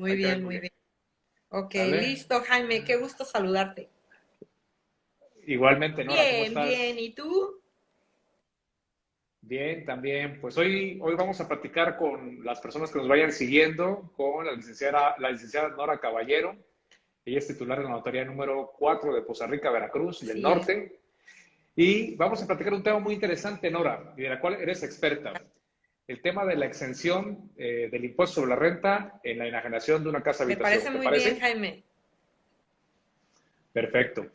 Muy Ahí te ven bien, muy muy bien. bien. Ok, ¿Sale? listo, Jaime, qué gusto saludarte. Igualmente, Nora, ¿cómo Bien, estás? bien, ¿y tú? Bien, también. Pues hoy vamos a platicar con las personas que nos vayan siguiendo, con la licenciada Nora Caballero. Ella es titular de la notaría número 4 de Poza Rica, Veracruz, del Así es. norte. Y vamos a platicar un tema muy interesante, Nora, y de la cual eres experta. El tema de la exención del impuesto sobre la renta en la enajenación de una casa Me habitación. parece ¿Te muy bien, parece? Jaime. Perfecto.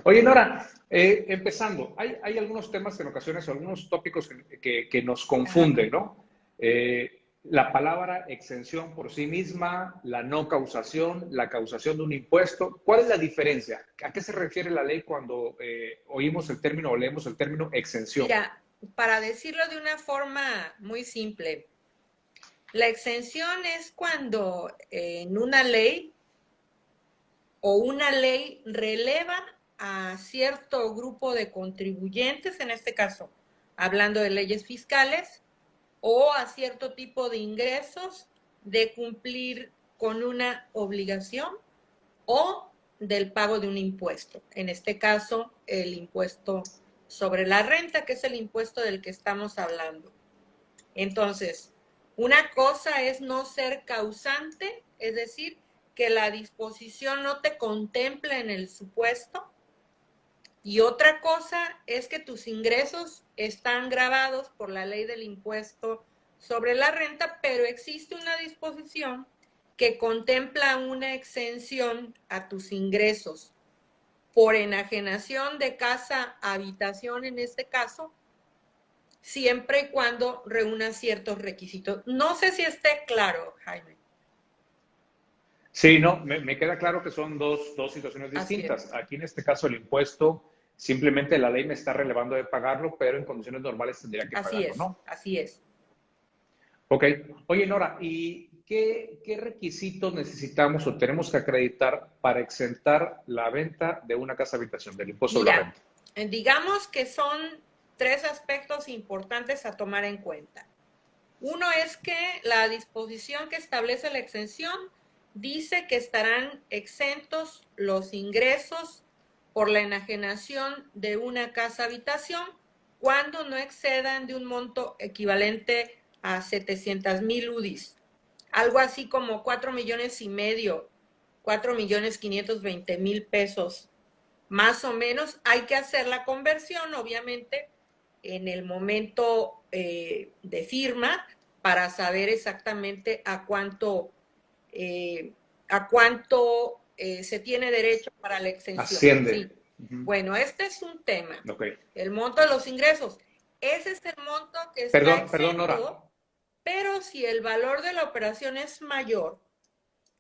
Oye, Nora, empezando, hay algunos temas en ocasiones o algunos tópicos que nos Ajá. confunden, ¿no? La palabra exención por sí misma, la no causación, la causación de un impuesto. ¿Cuál es la diferencia? ¿A qué se refiere la ley cuando oímos el término o leemos el término exención? Mira, para decirlo de una forma muy simple, la exención es cuando en una ley o una ley releva a cierto grupo de contribuyentes, en este caso, hablando de leyes fiscales, o a cierto tipo de ingresos de cumplir con una obligación o del pago de un impuesto. En este caso, el impuesto sobre la renta, que es el impuesto del que estamos hablando. Entonces, una cosa es no ser causante, es decir, que la disposición no te contempla en el supuesto, y otra cosa es que tus ingresos están gravados por la ley del impuesto sobre la renta, pero existe una disposición que contempla una exención a tus ingresos por enajenación de casa, habitación en este caso, siempre y cuando reúna ciertos requisitos. No sé si esté claro, Jaime. Sí, no, me queda claro que son dos situaciones Así es, distintas. Aquí en este caso el impuesto, simplemente la ley me está relevando de pagarlo, pero en condiciones normales tendría que así pagarlo, es, ¿no? así es. Ok. Oye, Nora, ¿y qué requisitos necesitamos o tenemos que acreditar para exentar la venta de una casa habitación del impuesto sobre la Mira, renta? digamos que son tres aspectos importantes a tomar en cuenta. Uno es que la disposición que establece la exención dice que estarán exentos los ingresos por la enajenación de una casa habitación cuando no excedan de un monto equivalente a 700,000 UDIs, algo así como 4,5 millones, 4,520,000 pesos, más o menos. Hay que hacer la conversión, obviamente, en el momento de firma para saber exactamente a cuánto se tiene derecho para la exención. Sí. Asciende. Ujú. Bueno, este es un tema, Ok. el monto de los ingresos. Ese es el monto que está Perdón, Nora. exento, pero si el valor de la operación es mayor,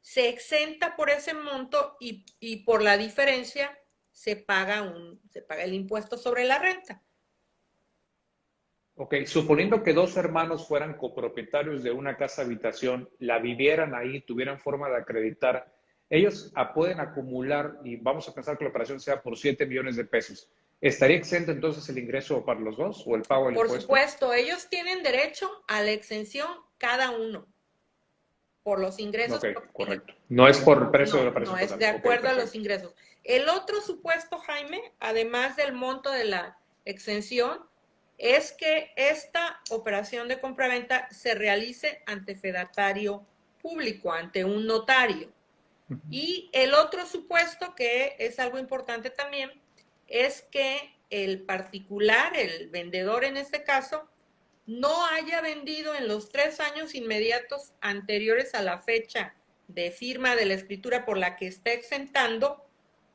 se exenta por ese monto y por la diferencia se paga el impuesto sobre la renta. Ok, suponiendo que dos hermanos fueran copropietarios de una casa habitación, la vivieran ahí, tuvieran forma de acreditar, ellos pueden acumular, y vamos a pensar que la operación sea por 7 millones de pesos. ¿Estaría exento entonces el ingreso para los dos o el pago del Por impuesto? supuesto, ellos tienen derecho a la exención cada uno por los ingresos Ok, que obtienen. correcto. No es por el precio de la No, no operación es total. de Ok, acuerdo a los perfecto. ingresos. El otro supuesto, Jaime, además del monto de la exención, es que esta operación de compraventa se realice ante fedatario público, ante un notario. Y el otro supuesto, que es algo importante también, es que el particular, el vendedor en este caso, no haya vendido en los 3 años inmediatos anteriores a la fecha de firma de la escritura por la que está exentando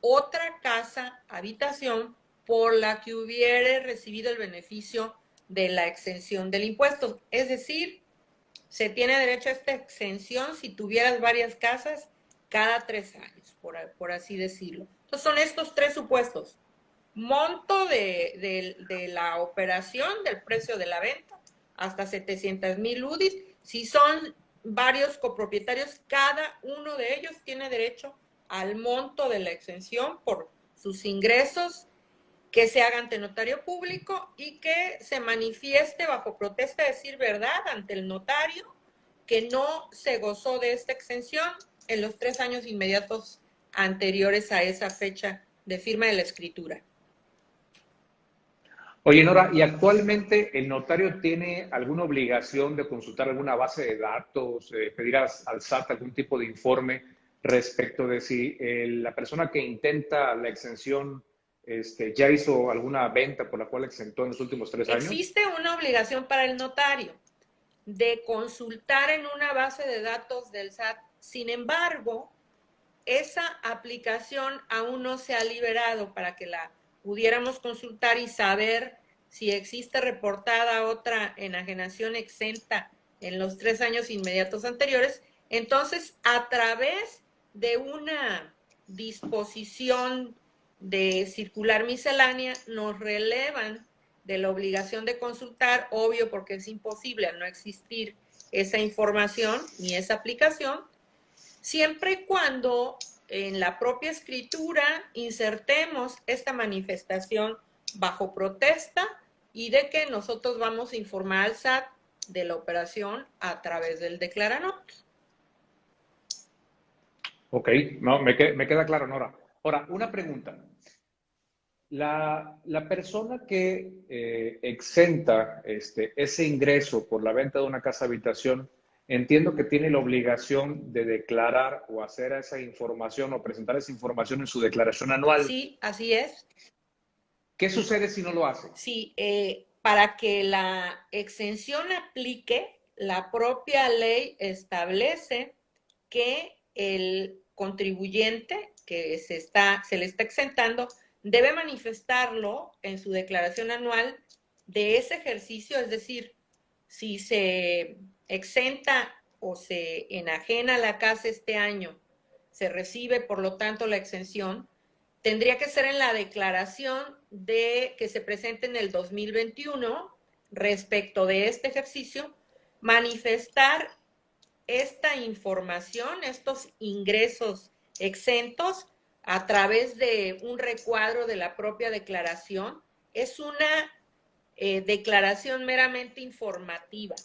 otra casa, habitación, por la que hubiere recibido el beneficio de la exención del impuesto. Es decir, se tiene derecho a esta exención si tuvieras varias casas cada 3 años, por así decirlo. Entonces son estos tres supuestos: monto de la operación, del precio de la venta, hasta 700,000 UDIs. Si son varios copropietarios, cada uno de ellos tiene derecho al monto de la exención por sus ingresos, que se haga ante notario público y que se manifieste bajo protesta de decir verdad ante el notario que no se gozó de esta exención en los 3 años inmediatos anteriores a esa fecha de firma de la escritura. Oye, Nora, ¿y actualmente el notario tiene alguna obligación de consultar alguna base de datos, pedir al SAT algún tipo de informe respecto de si la persona que intenta la exención ya hizo alguna venta por la cual exentó en los últimos 3 años? Existe una obligación para el notario de consultar en una base de datos del SAT. Sin embargo, esa aplicación aún no se ha liberado para que la pudiéramos consultar y saber si existe reportada otra enajenación exenta en los 3 años inmediatos anteriores. Entonces, a través de una disposición de circular miscelánea, nos relevan de la obligación de consultar, obvio porque es imposible al no existir esa información ni esa aplicación, siempre y cuando en la propia escritura insertemos esta manifestación bajo protesta y de que nosotros vamos a informar al SAT de la operación a través del declaranotas. Ok, no, me queda claro, Nora. Ahora, una pregunta. La persona que exenta ese ingreso por la venta de una casa habitación, entiendo que tiene la obligación de declarar o hacer esa información o presentar esa información en su declaración anual. Sí, así es. ¿Qué sucede si no lo hace? Sí, para que la exención aplique, la propia ley establece que el contribuyente que se le está exentando debe manifestarlo en su declaración anual de ese ejercicio, es decir, si se exenta o se enajena la casa este año, se recibe por lo tanto la exención, tendría que ser en la declaración de que se presente en el 2021 respecto de este ejercicio, manifestar esta información, estos ingresos exentos a través de un recuadro de la propia declaración. Es una declaración meramente informativa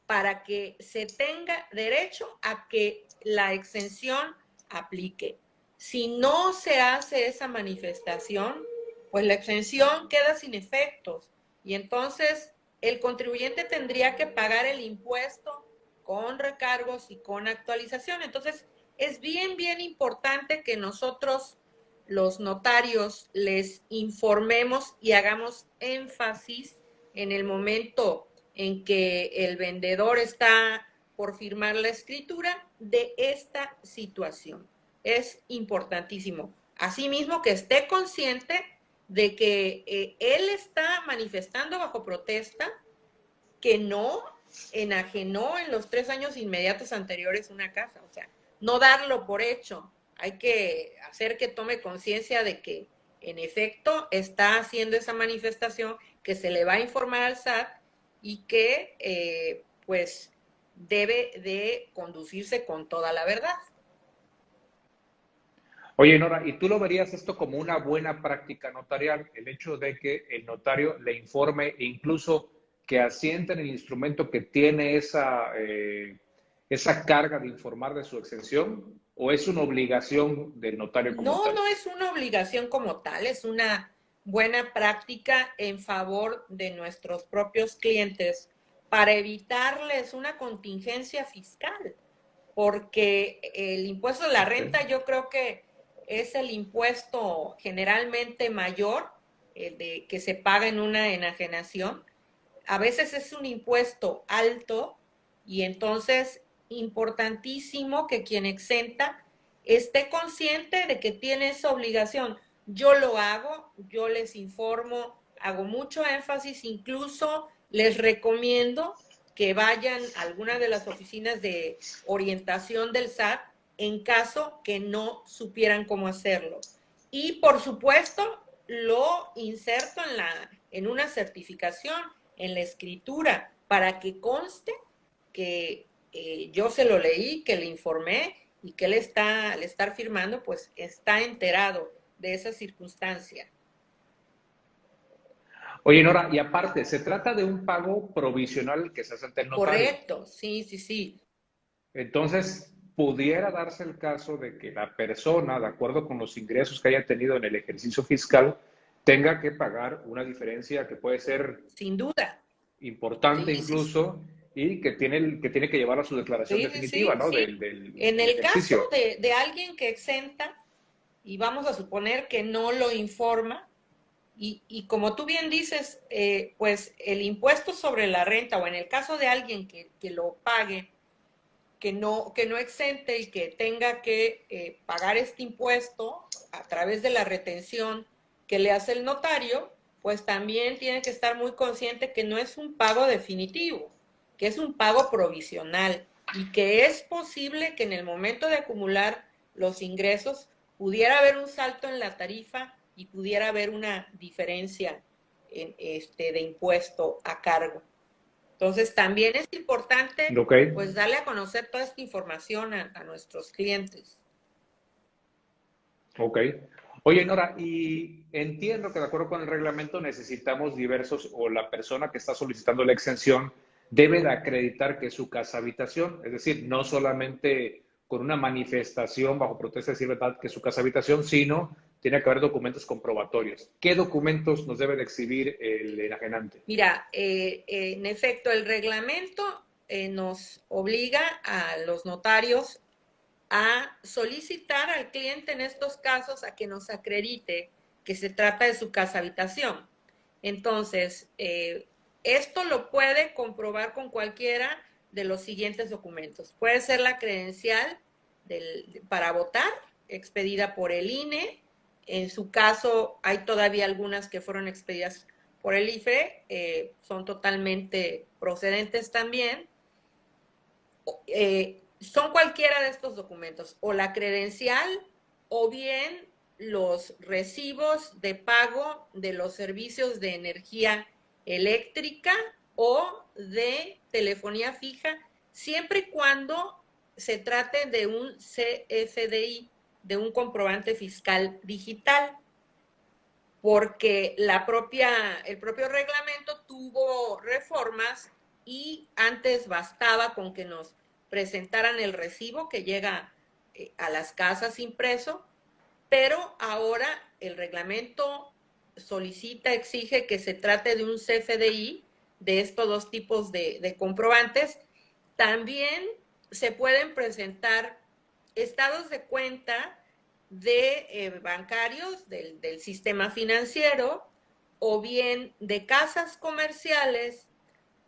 para que se tenga derecho a que la exención aplique. Si no se hace esa manifestación, pues la exención queda sin efectos y entonces el contribuyente tendría que pagar el impuesto con recargos y con actualización. Entonces, es bien, bien importante que nosotros, los notarios, les informemos y hagamos énfasis en el momento en que el vendedor está por firmar la escritura de esta situación. Es importantísimo. Asimismo, que esté consciente de que él está manifestando bajo protesta que no enajenó en los 3 años inmediatos anteriores una casa. O sea, no darlo por hecho. Hay que hacer que tome conciencia de que en efecto está haciendo esa manifestación, que se le va a informar al SAT y que pues debe de conducirse con toda la verdad. Oye, Nora, ¿y tú lo verías esto como una buena práctica notarial? El hecho de que el notario le informe e incluso que asienta en el instrumento que tiene esa carga de informar de su exención, ¿o es una obligación del notario como No, tal? no es una obligación como tal, es una buena práctica en favor de nuestros propios clientes para evitarles una contingencia fiscal, porque el impuesto de la Okay. renta yo creo que es el impuesto generalmente mayor que se paga en una enajenación. A veces es un impuesto alto y entonces importantísimo que quien exenta esté consciente de que tiene esa obligación. Yo lo hago, yo les informo, hago mucho énfasis, incluso les recomiendo que vayan a alguna de las oficinas de orientación del SAT en caso que no supieran cómo hacerlo. Y por supuesto, lo inserto en una certificación, en la escritura, para que conste que yo se lo leí, que le informé y que él está, al estar firmando, pues está enterado de esa circunstancia. Oye, Nora, y aparte, se trata de un pago provisional que se hace ante el notario. Correcto, sí, sí, sí. Entonces, pudiera darse el caso de que la persona, de acuerdo con los ingresos que haya tenido en el ejercicio fiscal, tenga que pagar una diferencia que puede ser Sin duda. importante Sí, sí, sí. incluso y que tiene que llevar a su declaración Sí, sí, definitiva, sí, ¿no? sí. En Del el caso ejercicio. de alguien que exenta, y vamos a suponer que no lo informa, y como tú bien dices, pues el impuesto sobre la renta, o en el caso de alguien que lo pague, que no exente y que tenga que pagar este impuesto a través de la retención que le hace el notario, pues también tiene que estar muy consciente que no es un pago definitivo, que es un pago provisional y que es posible que en el momento de acumular los ingresos pudiera haber un salto en la tarifa y pudiera haber una diferencia de impuesto a cargo. Entonces, también es importante, ¿Ok? pues, darle a conocer toda esta información a nuestros clientes. Ok. Oye, Nora, y entiendo que de acuerdo con el reglamento necesitamos diversos, o la persona que está solicitando la exención debe de acreditar que es su casa habitación, es decir, no solamente con una manifestación bajo protesta de decir verdad que es su casa habitación, sino tiene que haber documentos comprobatorios. ¿Qué documentos nos debe de exhibir el enajenante? Mira, en efecto, el reglamento nos obliga a los notarios a solicitar al cliente en estos casos a que nos acredite que se trata de su casa habitación. Entonces, esto lo puede comprobar con cualquiera de los siguientes documentos. Puede ser la credencial para votar, expedida por el INE. En su caso, hay todavía algunas que fueron expedidas por el IFE, son totalmente procedentes también. Son cualquiera de estos documentos, o la credencial, o bien los recibos de pago de los servicios de energía eléctrica o de telefonía fija, siempre y cuando se trate de un CFDI, de un comprobante fiscal digital, porque el propio reglamento tuvo reformas y antes bastaba con que nos presentaran el recibo que llega a las casas impreso, pero ahora el reglamento solicita, exige que se trate de un CFDI, de estos dos tipos de comprobantes. También se pueden presentar estados de cuenta de bancarios del sistema financiero, o bien de casas comerciales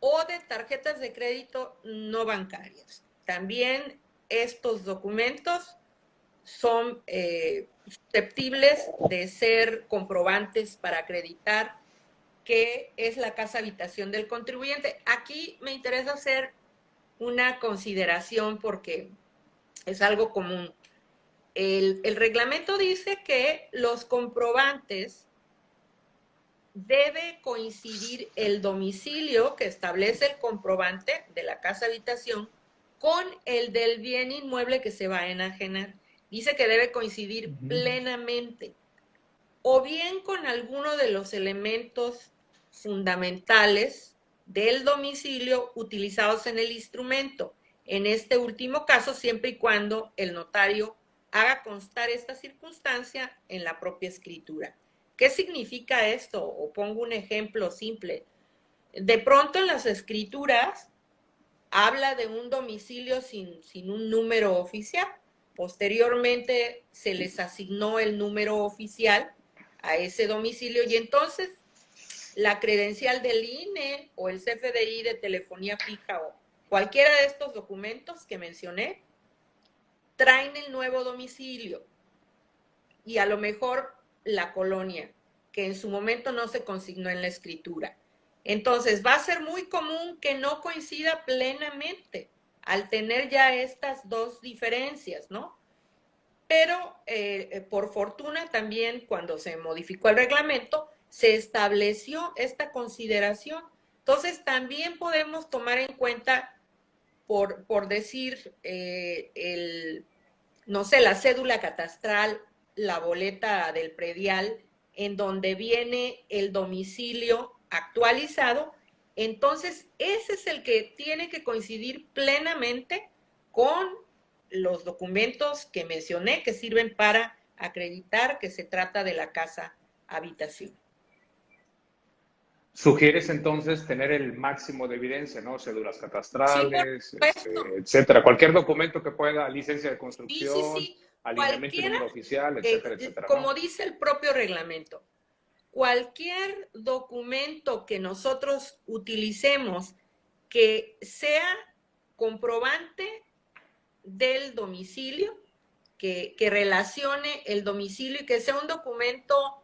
o de tarjetas de crédito no bancarias. También estos documentos son susceptibles de ser comprobantes para acreditar que es la casa habitación del contribuyente. Aquí me interesa hacer una consideración porque es algo común. El reglamento dice que los comprobantes debe coincidir el domicilio que establece el comprobante de la casa habitación con el del bien inmueble que se va a enajenar. Dice que debe coincidir plenamente, o bien con alguno de los elementos fundamentales del domicilio utilizados en el instrumento. En este último caso, siempre y cuando el notario haga constar esta circunstancia en la propia escritura. ¿Qué significa esto? O pongo un ejemplo simple. De pronto en las escrituras habla de un domicilio sin un número oficial. Posteriormente se les asignó el número oficial a ese domicilio y entonces la credencial del INE o el CFDI de telefonía fija o cualquiera de estos documentos que mencioné traen el nuevo domicilio y a lo mejor la colonia, que en su momento no se consignó en la escritura. Entonces va a ser muy común que no coincida plenamente al tener ya estas dos diferencias, ¿no? Pero por fortuna también cuando se modificó el reglamento se estableció esta consideración. Entonces también podemos tomar en cuenta, por decir, no sé, la cédula catastral, la boleta del predial, en donde viene el domicilio actualizado. Entonces ese es el que tiene que coincidir plenamente con los documentos que mencioné que sirven para acreditar que se trata de la casa habitación. Sugieres entonces tener el máximo de evidencia, ¿no? Cédulas Sí, por catastrales, supuesto. etcétera. Cualquier documento que pueda, licencia de Sí, sí, construcción, sí. alineamiento y Cualquiera, número oficial, etcétera, etcétera, como ¿no? dice el propio reglamento, cualquier documento que nosotros utilicemos que sea comprobante del domicilio, que relacione el domicilio y que sea un documento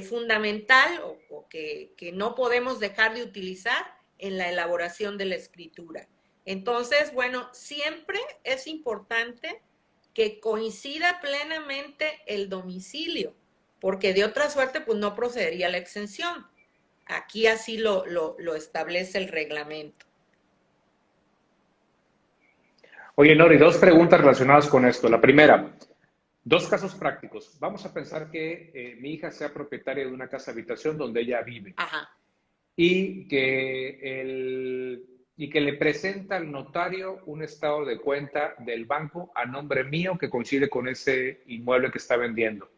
fundamental o que no podemos dejar de utilizar en la elaboración de la escritura. Entonces, bueno, siempre es importante que coincida plenamente el domicilio, porque de otra suerte, pues no procedería la exención. Aquí así lo establece el reglamento. Oye, Nori, dos preguntas relacionadas con esto. La primera, dos casos prácticos. Vamos a pensar que mi hija sea propietaria de una casa habitación donde ella vive Ajá. y y que le presenta al notario un estado de cuenta del banco a nombre mío que coincide con ese inmueble que está vendiendo.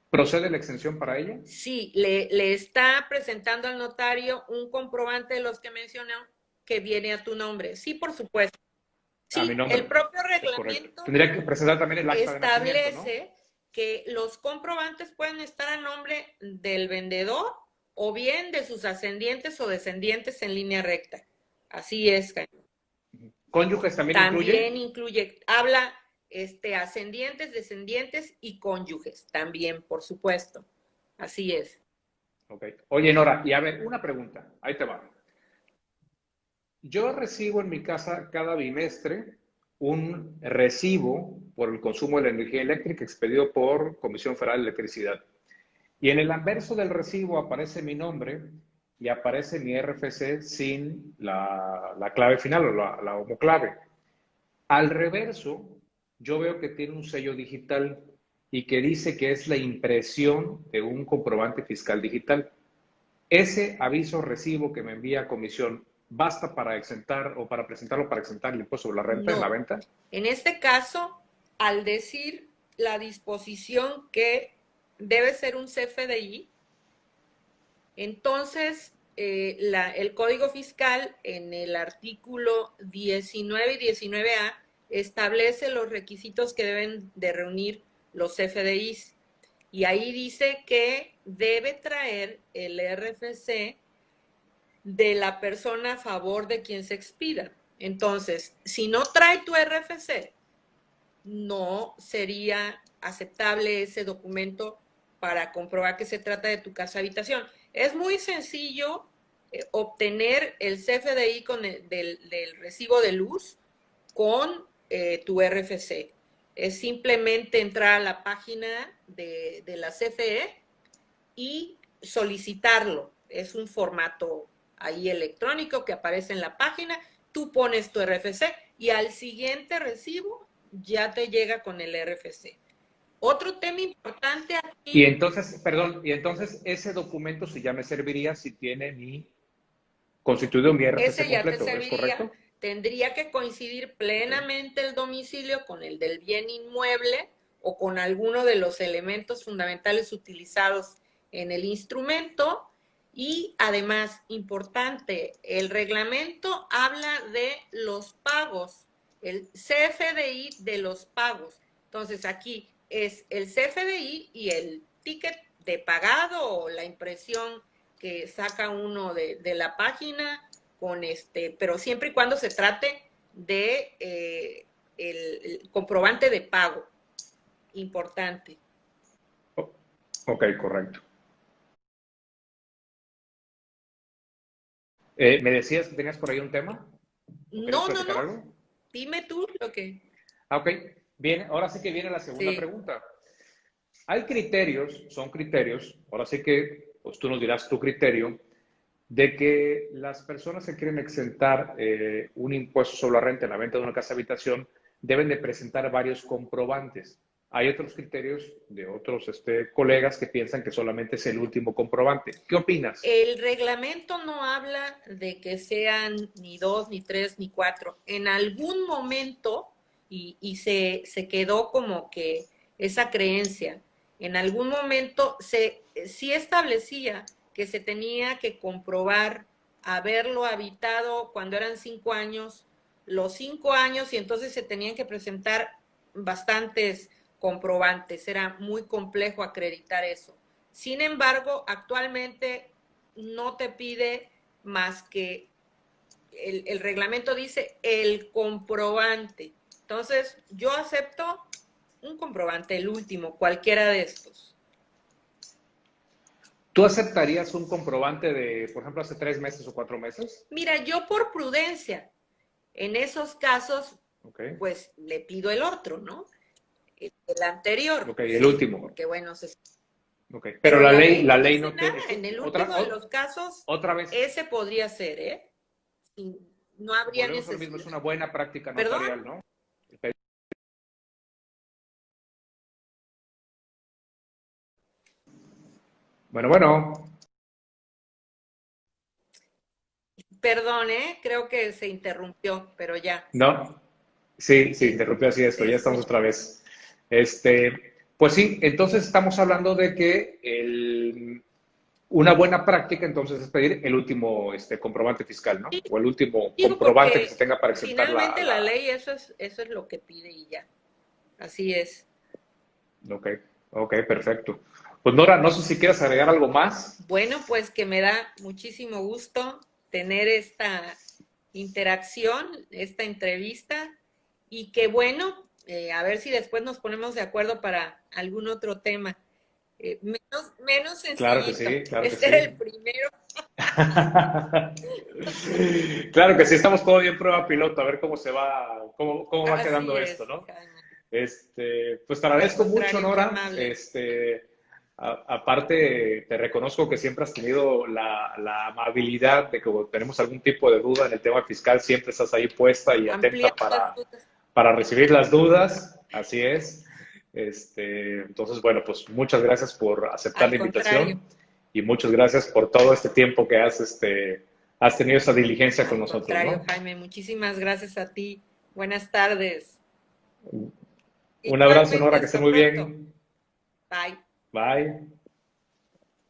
¿Procede la exención para ella? Sí, le está presentando al notario un comprobante de los que mencionó que viene a tu nombre. Sí, por supuesto. A mi Sí, el nombre. propio Es correcto. reglamento Tendría que presentar también el acta de nacimiento, ¿no? establece que los comprobantes pueden estar a nombre del vendedor o bien de sus ascendientes o descendientes en línea recta. Así es, Jaime. ¿Cónyuges también También incluye? incluye, habla ascendientes, descendientes y cónyuges, también, por supuesto. Así es. Ok. Oye, Nora, y a ver, una pregunta. Ahí te va. Yo recibo en mi casa cada bimestre un recibo por el consumo de la energía eléctrica expedido por Comisión Federal de Electricidad. Y en el anverso del recibo aparece mi nombre y aparece mi RFC sin la clave final o la homoclave. Al reverso, yo veo que tiene un sello digital y que dice que es la impresión de un comprobante fiscal digital. Ese aviso recibo que me envía comisión, ¿basta para exentar o para presentarlo para exentar el impuesto sobre la renta en la No. venta? En este caso, al decir la disposición que debe ser un CFDI, entonces el Código Fiscal en el artículo 19 y 19A establece los requisitos que deben de reunir los CFDIs. Y ahí dice que debe traer el RFC de la persona a favor de quien se expida. Entonces, si no trae tu RFC, no sería aceptable ese documento para comprobar que se trata de tu casa habitación. Es muy sencillo obtener el CFDI del recibo de luz con tu RFC. Es simplemente entrar a la página de la CFE y solicitarlo. Es un formato ahí electrónico que aparece en la página. Tú pones tu RFC y al siguiente recibo ya te llega con el RFC. Otro tema importante Y aquí, entonces, perdón, y entonces ese documento sí ya me serviría si tiene constituido mi RFC ese ya te completo, ¿es serviría, correcto? tendría que coincidir Ok. plenamente el domicilio con el del bien inmueble o con alguno de los elementos fundamentales utilizados en el instrumento. Y además, importante, el reglamento habla de los pagos, el CFDI de los pagos. Entonces, aquí es el CFDI y el ticket de pagado o la impresión que saca uno de la página con pero siempre y cuando se trate de el comprobante de pago. Importante. Ok, correcto. ¿Me decías que tenías por ahí un tema? ¿O querías No, no, no. platicar algo? Dime tú lo que. Ah, ok. Bien, ahora sí que viene la segunda Sí. pregunta. Hay criterios, son criterios, ahora sí que, pues tú nos dirás tu criterio, de que las personas que quieren exentar un impuesto sobre la renta en la venta de una casa habitación deben de presentar varios comprobantes. Hay otros criterios de otros colegas que piensan que solamente es el último comprobante. ¿Qué opinas? El reglamento no habla de que sean ni dos, ni tres, ni cuatro. En algún momento, y se quedó como que esa creencia. En algún momento sí establecía que se tenía que comprobar haberlo habitado cuando eran 5 años, los 5 años, y entonces se tenían que presentar bastantes comprobantes. Era muy complejo acreditar eso. Sin embargo, actualmente no te pide más que el reglamento dice el comprobante. Entonces, yo acepto un comprobante, el último, cualquiera de estos. ¿Tú aceptarías un comprobante de, por ejemplo, hace 3 meses o 4 meses? Mira, yo por prudencia, en esos casos, Ok, pues le pido el otro, ¿no? El anterior, ok, el sí, último. porque bueno, Ok, pero pero la no ley dice no te... nada. En el otra, último de los casos, otra vez, ese podría ser, ¿eh? No habría volvemos a lo mismo, es necesidad. una buena práctica ¿Perdón? notarial, ¿no? Bueno, bueno, Perdón, ¿eh? Creo que se interrumpió, pero ya, no, sí, sí, sí, interrumpió así esto, te ya estamos escucho. otra vez. Pues sí, entonces estamos hablando de que una buena práctica entonces es pedir el último comprobante fiscal, ¿no? O el último Digo, comprobante que se porque tenga para exentar finalmente la ley eso es lo que pide y ya. Así es. Ok, ok, perfecto. Pues Nora, no sé si quieres agregar algo más. Bueno, pues que me da muchísimo gusto tener esta interacción, esta entrevista, y que bueno, a ver si después nos ponemos de acuerdo para algún otro tema. Menos Claro que sencillito. sí, claro que Este era el sí. primero. Claro que sí, estamos todavía en prueba piloto, a ver cómo se va, cómo va Así quedando esto, es, ¿no? Jaime. Pues te Al agradezco mucho, contrario, qué Nora. amable. Aparte, te reconozco que siempre has tenido la amabilidad de que cuando tenemos algún tipo de duda en el tema fiscal, siempre estás ahí puesta y atenta Ampliar las dudas. para recibir las dudas. Así es. Entonces, bueno, pues muchas gracias por aceptar Al la contrario, invitación y muchas gracias por todo este tiempo que has tenido esa diligencia con al nosotros, contrario, ¿no? Jaime. Muchísimas gracias a ti. Buenas tardes. Un abrazo, Nora, Igualmente, que esté hasta muy pronto. bien. Bye. Bye.